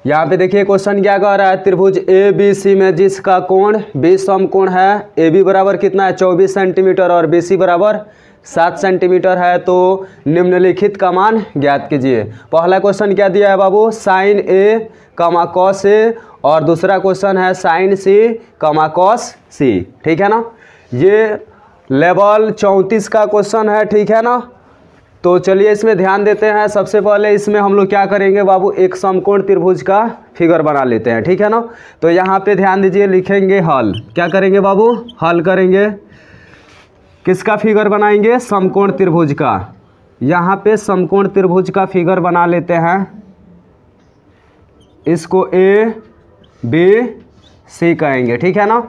यहाँ पे देखिए क्वेश्चन क्या कह रहा है, त्रिभुज ए बी सी में जिसका कोण बी समकोण है, ए बी बराबर कितना है 24 सेंटीमीटर और बी सी बराबर 7 सेंटीमीटर है, तो निम्नलिखित का मान ज्ञात कीजिए। पहला क्वेश्चन क्या दिया है बाबू, साइन ए कमा कॉस ए, और दूसरा क्वेश्चन है साइन सी कमा कॉस सी, ठीक है ना। ये लेवल 34 का क्वेश्चन है, ठीक है ना। तो चलिए इसमें ध्यान देते हैं। सबसे पहले इसमें हम लोग क्या करेंगे बाबू, एक समकोण त्रिभुज का फिगर बना लेते हैं, ठीक है ना। तो यहाँ पे ध्यान दीजिए, लिखेंगे हल। क्या करेंगे बाबू, हल करेंगे। किसका फिगर बनाएंगे, समकोण त्रिभुज का। यहाँ पे समकोण त्रिभुज का फिगर बना लेते हैं। इसको ए बी सी कहेंगे, ठीक है ना।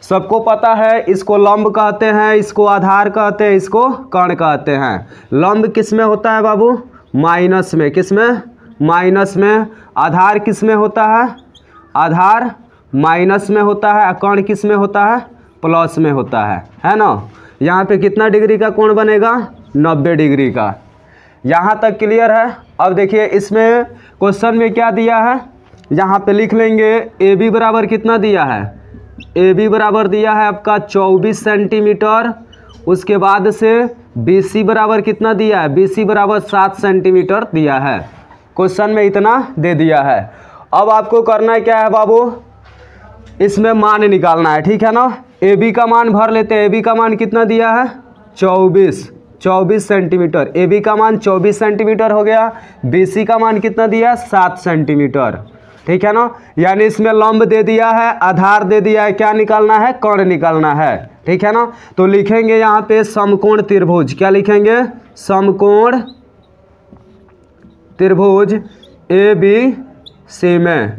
सबको पता है इसको लंब कहते हैं, इसको आधार कहते हैं, इसको कर्ण कहते हैं। लंब किस में होता है बाबू, माइनस में। किस में, माइनस में। आधार किस में होता है, आधार माइनस में होता है। कर्ण किस में होता है, प्लस में होता है ना। यहाँ पे कितना डिग्री का कोण बनेगा, 90 डिग्री का। यहाँ तक क्लियर है। अब देखिए इसमें क्वेश्चन में क्या दिया है, यहाँ पे लिख लेंगे ए बी बराबर कितना दिया है, ए बी बराबर दिया है आपका 24 सेंटीमीटर। उसके बाद से बी सी बराबर कितना दिया है, बी सी बराबर 7 सेंटीमीटर दिया है। क्वेश्चन में इतना दे दिया है। अब आपको करना क्या है बाबू, इसमें मान निकालना है, ठीक है ना। ए बी का मान भर लेते हैं। ए बी का मान कितना दिया है, 24 सेंटीमीटर। ए बी का मान 24 सेंटीमीटर हो गया। बी सी का मान कितना दिया, 7 सेंटीमीटर, ठीक है ना। यानी इसमें लंब दे दिया है, आधार दे दिया है, क्या निकालना है, कर्ण निकालना है, ठीक है ना। तो लिखेंगे यहाँ पे समकोण त्रिभुज। क्या लिखेंगे, समकोण त्रिभुज ए बी सी में,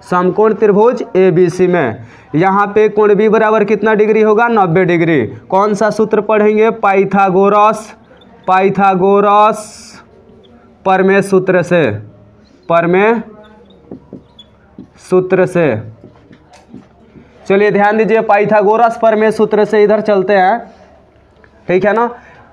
समकोण त्रिभुज ए बी सी में। यहाँ पे कोण बी बराबर कितना डिग्री होगा, 90 डिग्री। कौन सा सूत्र पढ़ेंगे, पाइथागोरस प्रमेय सूत्र से, प्रमेय सूत्र से। चलिए ध्यान दीजिए, पाइथागोरस प्रमेय सूत्र से इधर चलते हैं, ठीक है ना।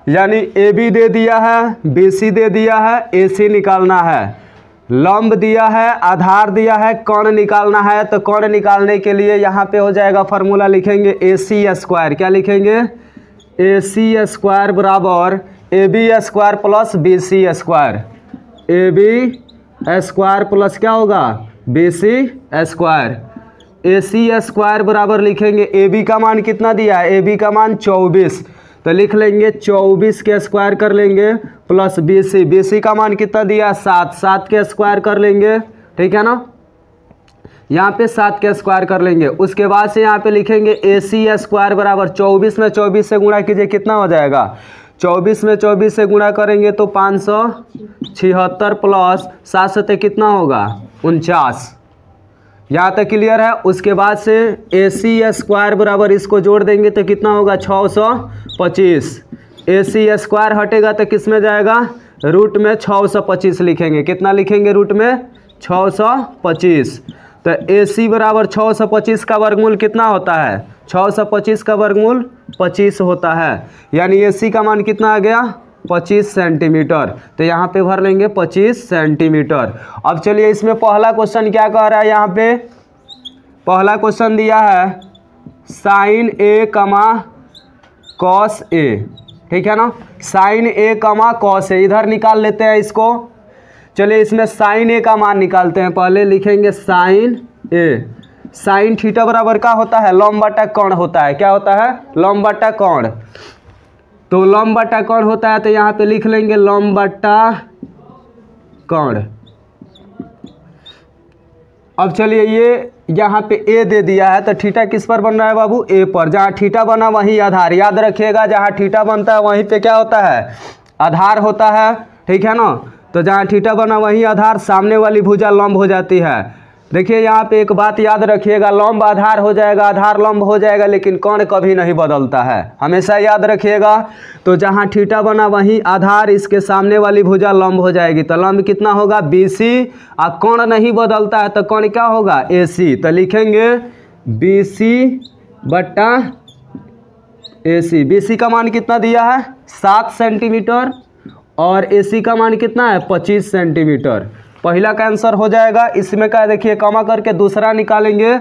यानी ए बी दे दिया है, बी सी दे दिया है, ए सी निकालना है, लंब दिया है, आधार दिया है, कर्ण निकालना है। तो कर्ण निकालने के लिए यहाँ पे हो जाएगा फार्मूला, लिखेंगे ए सी स्क्वायर। क्या लिखेंगे, ए सी स्क्वायर बराबर A B square plus B C square. A B square plus क्या होगा, B C square. A C square बराबर लिखेंगे, ए बी का मान कितना दिया है, ए बी का मान 24, तो लिख लेंगे 24 के स्क्वायर कर लेंगे प्लस बी सी का मान कितना दिया, 7 के स्क्वायर कर लेंगे, ठीक है ना। यहाँ पे 7 के स्क्वायर कर लेंगे। उसके बाद से यहाँ पे लिखेंगे ए सी स्क्वायर बराबर 24 में 24 से गुणा कीजिए, कितना हो जाएगा, 24 में 24 से गुणा करेंगे तो 576 प्लस 7 से कितना होगा, 49। यहाँ तक क्लियर है। उसके बाद से ए सी स्क्वायर बराबर इसको जोड़ देंगे तो कितना होगा, 625। ए सी स्क्वायर हटेगा तो किस में जाएगा, रूट में 625 लिखेंगे। कितना लिखेंगे, रूट में 625। तो ए सी बराबर 625 का वर्गमूल कितना होता है, 625 का वर्गमूल 25 होता है। यानी ए सी का मान कितना आ गया, 25 सेंटीमीटर। तो यहाँ पे भर लेंगे 25 सेंटीमीटर। अब चलिए इसमें पहला क्वेश्चन क्या कह रहा है, यहाँ पे पहला क्वेश्चन दिया है साइन ए कमा कॉस ए, ठीक है ना। साइन ए कमा कॉस ए इधर निकाल लेते हैं इसको। चलिए इसमें साइन ए का मान निकालते हैं। पहले लिखेंगे साइन ए, साइन थीटा बराबर क्या होता है, लंब बटा कोण होता है। क्या होता है, लंब बटा कोण। तो लंब बटा कोण होता है, तो यहाँ पे लिख लेंगे लंब बटा कोण। अब चलिए ये यहाँ पे ए दे दिया है, तो थीटा किस पर बन रहा है बाबू, ए पर। जहाँ थीटा बना वहीं आधार, याद रखिएगा जहाँ थीटा बनता है वहीं पे क्या होता है, आधार होता है, ठीक है ना। तो जहाँ थीटा बना वहीं आधार, सामने वाली भुजा लंब हो जाती है। देखिए यहाँ पे एक बात याद रखिएगा, लंब आधार हो जाएगा, आधार लंब हो जाएगा, लेकिन कोण कभी नहीं बदलता है, हमेशा याद रखिएगा। तो जहाँ थीटा बना वहीं आधार, इसके सामने वाली भुजा लंब हो जाएगी। तो लंब कितना होगा, BC। और कोण नहीं बदलता है तो कोण क्या होगा, AC। तो लिखेंगे BC बटा AC। BC का मान कितना दिया है, 7 सेंटीमीटर, और AC का मान कितना है, 25 सेंटीमीटर। पहला का आंसर हो जाएगा। इसमें का देखिए कमा करके दूसरा निकालेंगे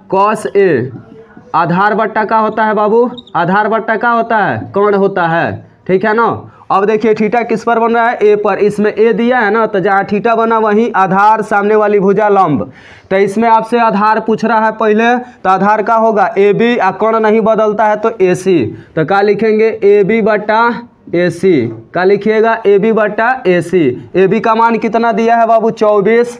कॉस ए। आधार बट्टा का होता है बाबू, आधार बट्टा का होता है, कर्ण होता है, ठीक है ना। अब देखिए थीटा किस पर बन रहा है, ए पर। इसमें ए दिया है ना, तो जहाँ थीटा बना वहीं आधार, सामने वाली भुजा लंब। तो इसमें आपसे आधार पूछ रहा है पहले, तो आधार का होगा ए बी, कर्ण नहीं बदलता है तो ए सी। तो क्या लिखेंगे, ए बी बट्टा ए सी। क्या लिखिएगा, ए बी बट्टा ए सी। ए बी का मान कितना दिया है बाबू, 24,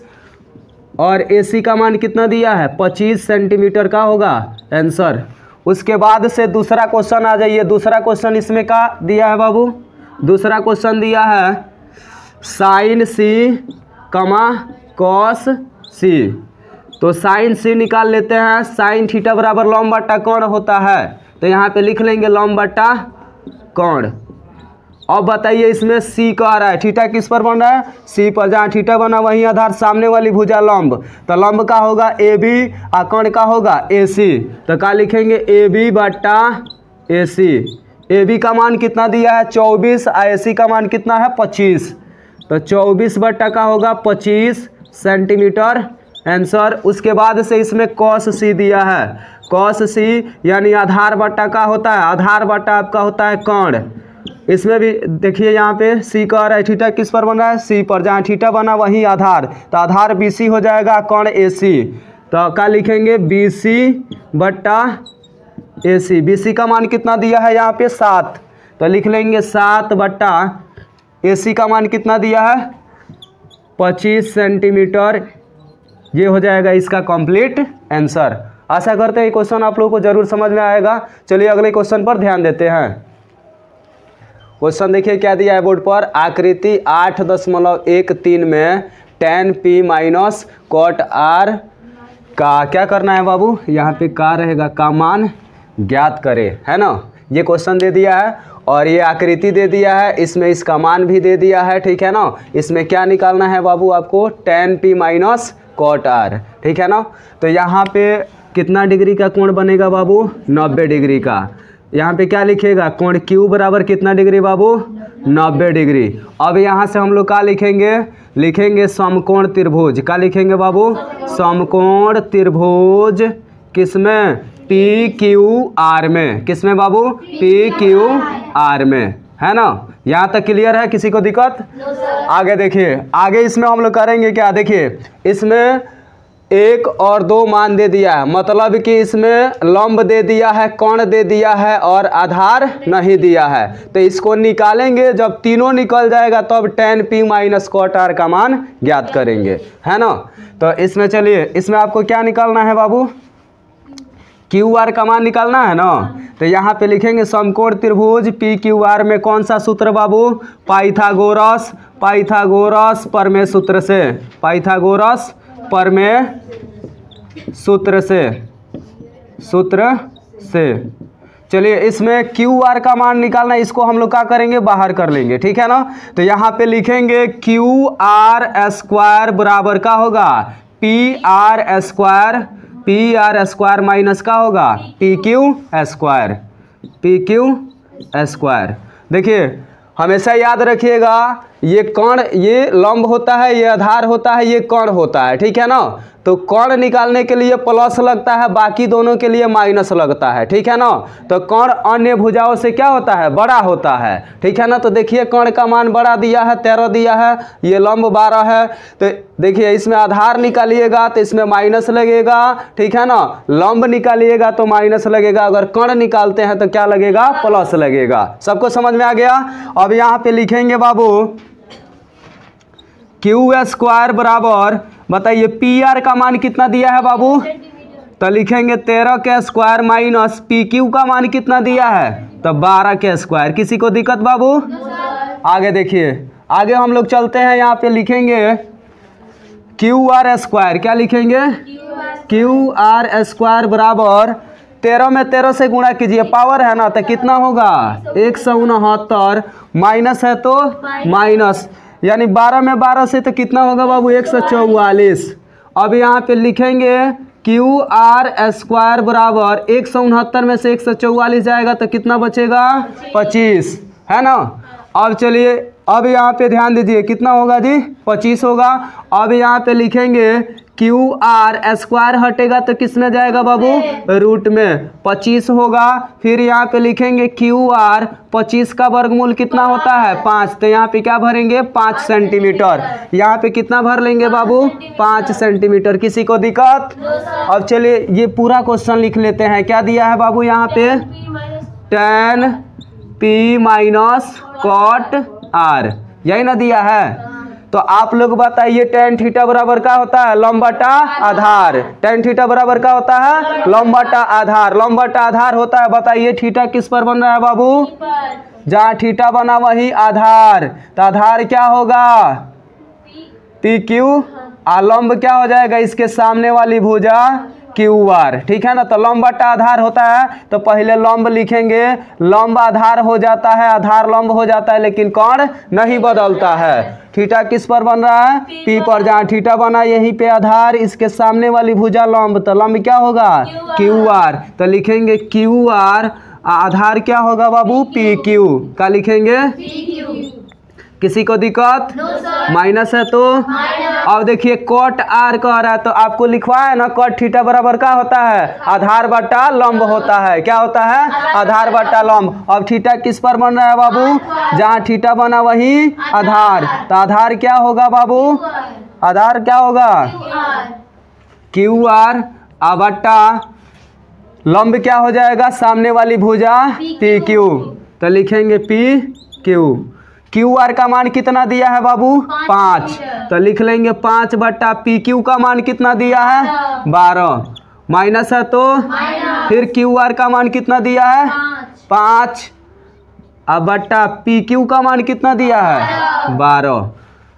और ए सी का मान कितना दिया है, 25 सेंटीमीटर का होगा आंसर। उसके बाद से दूसरा क्वेश्चन आ जाइए। दूसरा क्वेश्चन इसमें का दिया है बाबू, दूसरा क्वेश्चन दिया है साइन सी कमा कॉस सी। तो साइन सी निकाल लेते हैं। साइन थीटा बराबर लंब बट्टा कोण होता है, तो यहाँ पे लिख लेंगे लंब बट्टा कोण। अब बताइए इसमें सी का आ रहा है, थीटा किस पर बन रहा है, सी पर। जहाँ थीटा बना वहीं आधार, सामने वाली भुजा लंब। तो लंब का होगा ए बी, कोण का होगा ए सी। तो क्या लिखेंगे, ए बी बट्टा ए सी। ए बी का मान कितना दिया है 24, ए सी का मान कितना है 25। तो 24 बट्टा का होगा 25 सेंटीमीटर आंसर। उसके बाद से इसमें कॉस सी दिया है। कॉस सी यानी आधार बट्टा का होता है, आधार बट्टा आपका होता है कोण। इसमें भी देखिए यहाँ पे सी का आ रहा है, थीटा किस पर बन रहा है, सी पर। जहाँ थीटा बना वहीं आधार, तो आधार बी सी हो जाएगा, कोण ए सी। तो क्या लिखेंगे, बी सी बट्टा ए सी। बी सी का मान कितना दिया है यहाँ पे 7, तो लिख लेंगे 7 बट्टा ए सी का मान कितना दिया है 25 सेंटीमीटर। ये हो जाएगा इसका कंप्लीट आंसर। आशा करते हैं ये क्वेश्चन आप लोगों को जरूर समझ में आएगा। चलिए अगले क्वेश्चन पर ध्यान देते हैं। क्वेश्चन देखिए क्या दिया है बोर्ड पर, आकृति 8.13 में tan p minus cot r का क्या करना है बाबू, यहाँ पे का रहेगा, का मान ज्ञात करे, है ना। ये क्वेश्चन दे दिया है और ये आकृति दे दिया है, इसमें इसका मान भी दे दिया है, ठीक है ना। इसमें क्या निकालना है बाबू आपको, tan p minus cot r, ठीक है ना। तो यहाँ पे कितना डिग्री का कोण बनेगा बाबू, 90 डिग्री का। यहाँ पे क्या लिखेगा, कोण Q बराबर कितना डिग्री बाबू, 90 डिग्री। अब यहाँ से हम लोग क्या लिखेंगे, लिखेंगे समकोण त्रिभुज। क्या लिखेंगे बाबू, समकोण त्रिभुज किसमें, PQR में। किसमें बाबू, PQR में, है ना। यहाँ तक क्लियर है, किसी को दिक्कत। आगे देखिए, आगे इसमें हम लोग करेंगे क्या, देखिए इसमें 1 और 2 मान दे दिया है, मतलब कि इसमें लंब दे दिया है, कोण दे दिया है और आधार नहीं दिया है। तो इसको निकालेंगे, जब तीनों निकल जाएगा तब tan p minus cot r का मान ज्ञात करेंगे, है ना। तो इसमें चलिए, इसमें आपको क्या निकालना है बाबू, QR का मान निकालना है ना। तो यहाँ पे लिखेंगे समकोण त्रिभुज PQR में कौन सा सूत्र बाबू, पाइथागोरस, पाइथागोरस प्रमेय सूत्र से, पाइथागोरस प्रमेय सूत्र से। चलिए इसमें QR का मान निकालना, इसको हम लोग क्या करेंगे, बाहर कर लेंगे, ठीक है ना। तो यहाँ पे लिखेंगे QR स्क्वायर बराबर का होगा PR square, PR square minus का होगा PQ स्क्वायर, PQ स्क्वायर। देखिए हमेशा याद रखिएगा, ये कोण, ये लंब होता है, ये आधार होता है, ये कोण होता है, ठीक है ना। तो कोण निकालने के लिए प्लस लगता है, बाकी दोनों के लिए माइनस लगता है, ठीक है ना। तो कोण अन्य भुजाओं से क्या होता है, बड़ा होता है, ठीक है ना। तो देखिए कोण का मान बड़ा दिया है, 13 दिया है, ये लंब 12 है। तो देखिए इसमें आधार निकालिएगा तो इसमें माइनस लगेगा, ठीक है ना। लंब निकालिएगा तो माइनस लगेगा, अगर कोण निकालते हैं तो क्या लगेगा, प्लस लगेगा। सबको समझ में आ गया। अब यहाँ पे लिखेंगे बाबू Q स्क्वायर बराबर, बताइए PR का मान कितना दिया है बाबू, तो लिखेंगे 13 के स्क्वायर माइनस PQ का मान कितना दिया है, तो 12 के स्क्वायर। किसी को दिक्कत बाबू। आगे देखिए, आगे हम लोग चलते हैं, यहाँ पे लिखेंगे QR स्क्वायर। क्या लिखेंगे, QR स्क्वायर बराबर 13 में 13 से गुणा कीजिए, पावर है ना, तो कितना होगा 169, माइनस है तो माइनस, यानी 12 में 12 से तो कितना होगा बाबू 144। अब यहाँ पे लिखेंगे QR स्क्वायर बराबर 169 में से 144 जाएगा तो कितना बचेगा 25, है ना। अब चलिए अब यहाँ पे ध्यान दीजिए कितना होगा जी 25 होगा। अब यहाँ पे लिखेंगे क्यू आर स्क्वायर हटेगा तो किस में जाएगा बाबू रूट में 25 होगा। फिर यहाँ पे लिखेंगे क्यू आर 25 का वर्गमूल कितना होता है 5, तो यहाँ पे क्या भरेंगे 5 सेंटीमीटर। यहाँ पे कितना भर लेंगे बाबू 5 सेंटीमीटर। किसी को दिक्कत? अब चलिए ये पूरा क्वेश्चन लिख लेते हैं। क्या दिया है बाबू यहाँ पे tan p minus cot r, यही ना दिया है। तो आप लोग बताइए tan थीटा बराबर क्या होता है लंब बटा आधार। tan थीटा बराबर क्या होता है लंब बटा आधार। लंब बटा आधार होता है। बताइए थीटा किस पर बन रहा है बाबू, जहाँ थीटा बना वही आधार। तो आधार क्या होगा पी क्यू, लंब क्या हो जाएगा इसके सामने वाली भुजा क्यू आर, ठीक है ना। तो लंब बटा आधार होता है तो पहले लंब लिखेंगे, लंब आधार हो जाता है, आधार लंब हो जाता है, लेकिन कोण नहीं बदलता है। थीटा किस पर बन रहा है पी पर, जहाँ थीटा बना यहीं पे आधार, इसके सामने वाली भुजा लंब, तो लंब क्या होगा क्यू आर। तो लिखेंगे क्यू आर, आधार क्या होगा बाबू पी क्यू का लिखेंगे। किसी को दिक्कत? माइनस है तो अब देखिए कॉट आर कह रहा है तो आपको लिखवाया ना कॉट थीटा बराबर क्या होता है आधार बटा लंब होता है। क्या होता है आधार बटा लंब। अब थीटा किस पर बन रहा है बाबू, जहाँ थीटा बना वही आधार। तो आधार क्या होगा बाबू, आधार क्या होगा क्यू आर, बटा लंब क्या हो जाएगा सामने वाली भुजा पी क्यू। तो लिखेंगे पी क्यू। क्यू आर का मान कितना दिया है बाबू 5, तो लिख लेंगे 5 बटा पी क्यू का मान कितना दिया है 12, माइनस है तो फिर क्यू आर का मान कितना दिया है 5, अब बटा पी क्यू का मान कितना दिया है 12।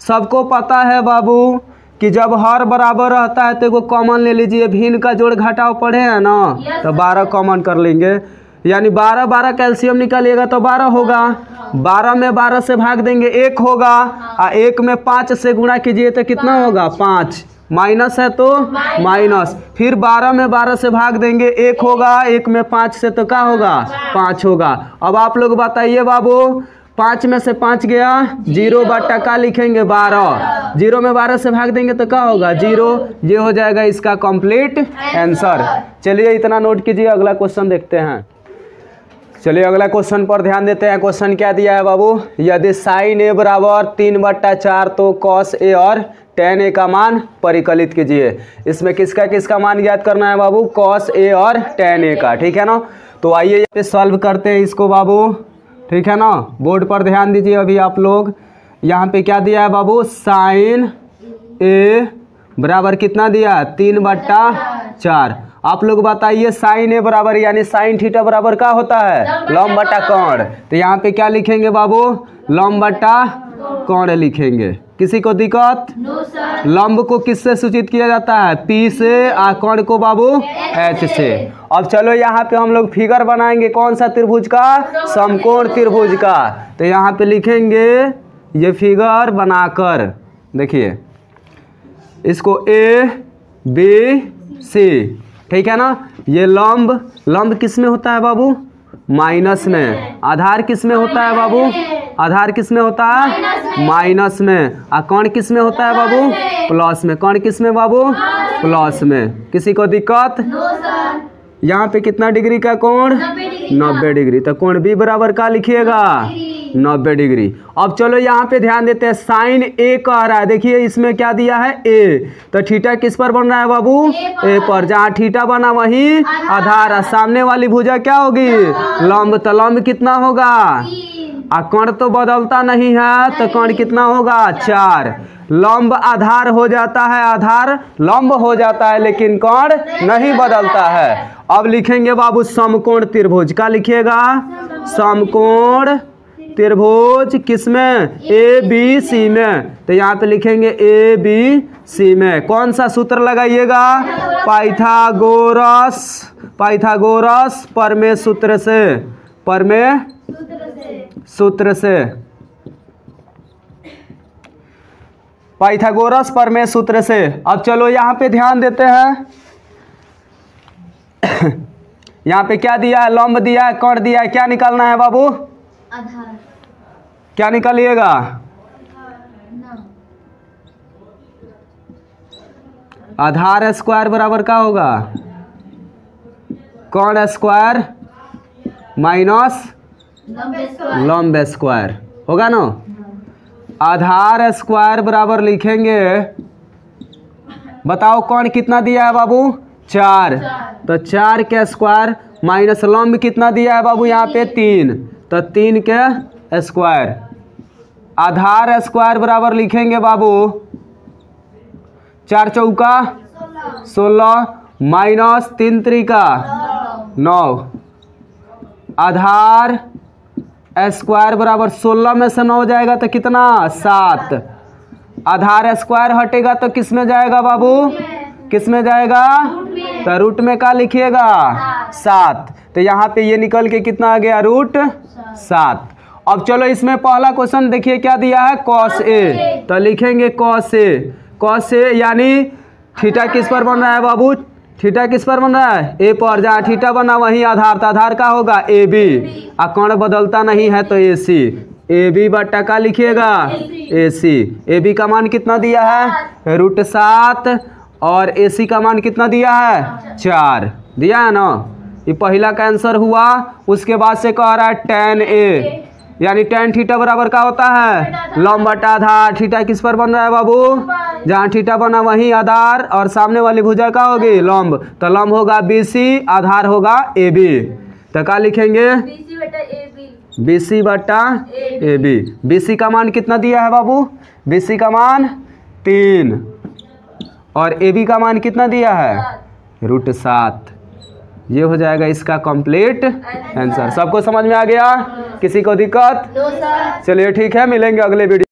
सबको पता है बाबू कि जब हर बराबर रहता है तो एगो कॉमन ले लीजिए, भिन्न का जोड़ घटाव पढ़े हैं ना, तो 12 कॉमन कर लेंगे, यानी 12 12 कैल्शियम निकालिएगा तो 12 होगा। 12 में 12 से भाग देंगे 1 होगा, और 1 में 5 से गुणा कीजिए तो कितना होगा 5, माइनस है तो माइनस, फिर 12 में 12 से भाग देंगे 1 होगा, 1 में 5 से तो क्या होगा 5 होगा। अब आप लोग बताइए बाबू 5 में से 5 गया 0 बटा का लिखेंगे 12, 0 में 12 से भाग देंगे तो क्या होगा 0। ये हो जाएगा इसका कंप्लीट आंसर। चलिए इतना नोट कीजिए, अगला क्वेश्चन देखते हैं। चलिए अगला क्वेश्चन पर ध्यान देते हैं। क्वेश्चन क्या दिया है बाबू, यदि साइन ए बराबर 3/4 तो कॉस ए और tan ए का मान परिकलित कीजिए। इसमें किसका किसका मान ज्ञात करना है बाबू, कॉस ए और tan ए का, ठीक है ना। तो आइए यहाँ पे सॉल्व करते हैं इसको बाबू, ठीक है ना। बोर्ड पर ध्यान दीजिए अभी आप लोग। यहाँ पे क्या दिया है बाबू, साइन ए बराबर कितना दिया 3/4। आप लोग बताइए साइन ए बराबर यानी साइन थीटा बराबर क्या होता है लंब बटा कोण। तो यहाँ पे क्या लिखेंगे बाबू, लंब बटा कोण लिखेंगे। किसी को दिक्कत? लंब को किससे सूचित किया जाता है पी से, और कोण को बाबू एच से। अब चलो यहाँ पे हम लोग फिगर बनाएंगे, कौन सा त्रिभुज का, समकोण त्रिभुज का। तो यहाँ पे लिखेंगे ये फिगर बनाकर, देखिए इसको ए बी सी, ठीक है ना। ये लंब किस में होता है बाबू माइनस में, आधार किस में होता है बाबू, आधार किस में होता है माइनस में, और कोण किस में होता है बाबू प्लस में, कोण किस में बाबू प्लस में। किसी को दिक्कत? यहाँ पे कितना डिग्री का कोण 90 डिग्री। तो कोण बी बराबर का लिखिएगा 90 डिग्री। अब चलो यहाँ पे ध्यान देते हैं, साइन ए कह रहा है, देखिए इसमें क्या दिया है ए, तो थीटा किस पर बन रहा है बाबू ए पर, जहाँ थीटा बना वही आधार, सामने वाली भुजा क्या होगी लंब, तो लंब कितना होगा, और कोण तो बदलता नहीं है तो कोण कितना होगा 4। लंब आधार हो जाता है, आधार लंब हो जाता है, लेकिन कोण नहीं बदलता है। अब लिखेंगे बाबू समकोण त्रिभुज का लिखिएगा, समकोण त्रिभुज किसमें ए बी सी में। तो यहाँ पे लिखेंगे ए बी सी में। कौन सा सूत्र लगाइएगा, पाइथागोरस परमेय सूत्र से, परमेय सूत्र से, पाइथागोरस परमेय सूत्र से। अब चलो यहाँ पे ध्यान देते हैं, यहाँ पे क्या दिया है, लंब दिया है, कोण दिया है, क्या निकालना है बाबू क्या निकालिएगा? आधार स्क्वायर बराबर क्या होगा? कौन स्क्वायर माइनस लंब स्क्वायर होगा ना। आधार स्क्वायर बराबर लिखेंगे, बताओ कौन कितना दिया है बाबू? 4। तो 4 के स्क्वायर माइनस लंब कितना दिया है बाबू? यहाँ पे 3, तो 3 के स्क्वायर। आधार स्क्वायर बराबर लिखेंगे बाबू 4 चौका 16 माइनस 3 त्रिका 9। आधार स्क्वायर बराबर 16 में से 9 जाएगा तो कितना? 7। आधार स्क्वायर हटेगा तो किस में जाएगा बाबू? किस में जाएगा? तो रूट में क्या लिखिएगा? 7। तो यहाँ पे ये निकल के कितना आ गया? रूट 7। अब चलो इसमें पहला क्वेश्चन देखिए क्या दिया है? Cos A. तो लिखेंगे कॉस ए। कॉस ए यानी थीटा किस पर बन रहा है बाबू? थीटा किस पर बन रहा है? ए पर। जहाँ थीटा बना वहीं आधार, तो आधार का होगा ए बी। कोण बदलता नहीं है तो ए सी। ए बी बट्टा का लिखिएगा? ए सी। ए बी का मान कितना दिया है? रूट 7। और ए सी का मान कितना दिया है? 4 दिया है ना। ये पहला का आंसर हुआ। उसके बाद से कह रहा है tan ए, यानी tan थीटा बराबर क्या होता है? लंब बटा आधार। थीटा किस पर बन रहा है बाबू? जहाँ थीटा बना वहीं आधार, और सामने वाली भुजा क्या होगी? लंब। तो लंब होगा BC, आधार होगा AB। तो क्या लिखेंगे? BC बटा AB। BC का मान कितना दिया है बाबू? BC का मान 3, और AB का मान कितना दिया है? रूट 7। ये हो जाएगा इसका कंप्लीट आंसर। सबको समझ में आ गया? किसी को दिक्कत? चलिए ठीक है, मिलेंगे अगले वीडियो।